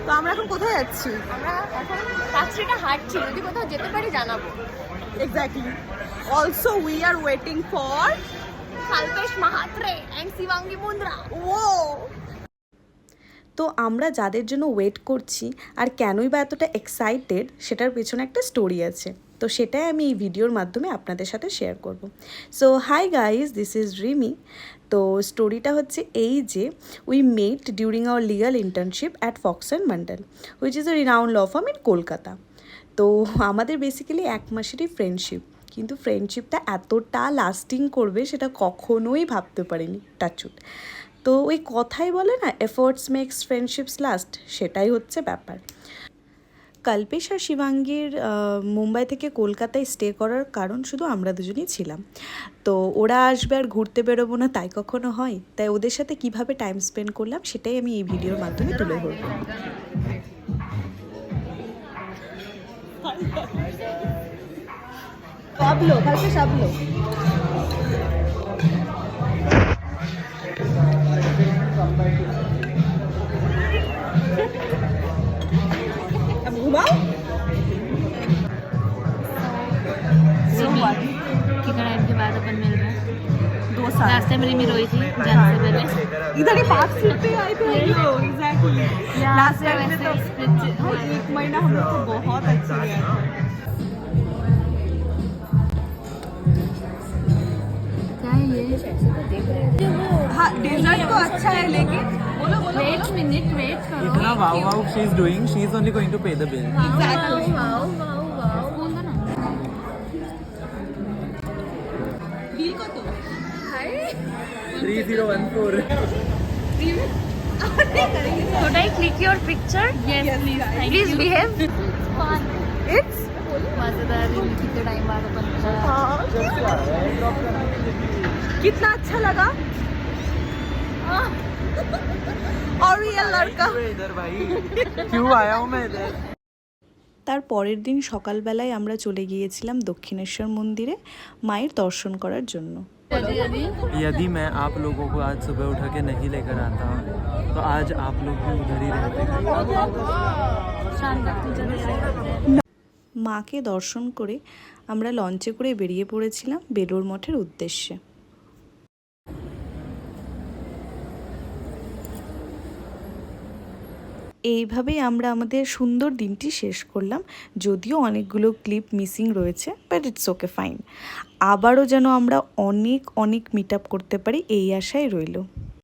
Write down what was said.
তো আমরা এখন কোথায় যাচ্ছি? আমরা এখন রাত্রিটা হাঁটছি, যদি কোথাও যেতে পারি জানাবো। Exactly. Also we are waiting for Kalpesh Mhatre and Shivangi Mundra. ও তো আমরা যাদের জন্য ওয়েট করছি আর কেনই বা এতটা এক্সাইটেড, সেটার পেছনে একটা স্টোরি আছে। তো সেটাই আমি এই ভিডিওর মাধ্যমে আপনাদের সাথে শেয়ার করব। So hi guys, this is Rimi. তো স্টোরিটা হচ্ছে এই যে we met during our legal internship at Fox and Mondal, which is a renowned law firm in Kolkata. তো আমাদের বেসিক্যালি 1 মাসেরই ফ্রেন্ডশিপ, কিন্তু ফ্রেন্ডশিপটা এতটা লাস্টিং করবে সেটা কখনোই ভাবতে পারিনি। টাচুট। তো ওই কথাই বলে না, এফোর্টস মেক্স ফ্রেন্ডশিপস লাস্ট, সেটাই হচ্ছে ব্যাপার। কল্পেশ আর শিবাঙ্গীর মুম্বাই থেকে কলকাতায় স্টে করার কারণ শুধু আমরা দুজনেই ছিলাম। তো ওরা আসবে আর ঘুরতে বেরোবো না, তাই কখনো হয়? তাই ওদের সাথে কিভাবে টাইম স্পেন্ড করলাম সেটাই আমি এই ভিডিওর মাধ্যমে তুলে ধরব। hablo, Kল্পেশ hablo. अब घुमाओ। कितना टाइम के बाद अपन मिल रहे हैं? 2 साल। रास्ते में रिमी रोई थी जाने से पहले। इधर ही पार्क सीट पे आए थे हम लोग। एग्जैक्टली। लास्ट टाइम में तो 1 महीना हम लोग को बहुत अच्छा गया था। क्या है ये? हाँ, डेजर्ट तो अच्छा है, लेकिन बोलो बोलो। वेट मिनट, वेट करो। इतना wow wow she is doing, she is only going to pay the bill. Exactly. Wow wow wow. कौन था ना? बिल को तो 3014। Should I click your picture? Yes, please. Please behave. Fun. It's मजेदार। कितने time बाद अपन मिला। कितना अच्छा लगा। और ये लड़का इधर भाई क्यों आया हूँ मैं इधर। তার পরের দিন সকালবেলায় আমরা চলে গিয়েছিলাম দক্ষিণেশ্বর মন্দিরে মায়ের দর্শন করার জন্য। यदि मैं आप लोगों को आज सुबह उठा के नहीं लेकर आता तो आज आप लोग भी उधर ही रहते। মাকে দর্শন করে আমরা লঞ্চে করে বেরিয়ে পড়েছিলাম বেলুড় মঠের উদ্দেশ্যে। এইভাবেই আমরা আমাদের সুন্দর দিনটি শেষ করলাম, যদিও অনেকগুলো ক্লিপ মিসিং রয়েছে, বাট ইটস ওকে ফাইন। আবারও যেন আমরা অনেক মিট আপ করতে পারি এই আশাই রইল।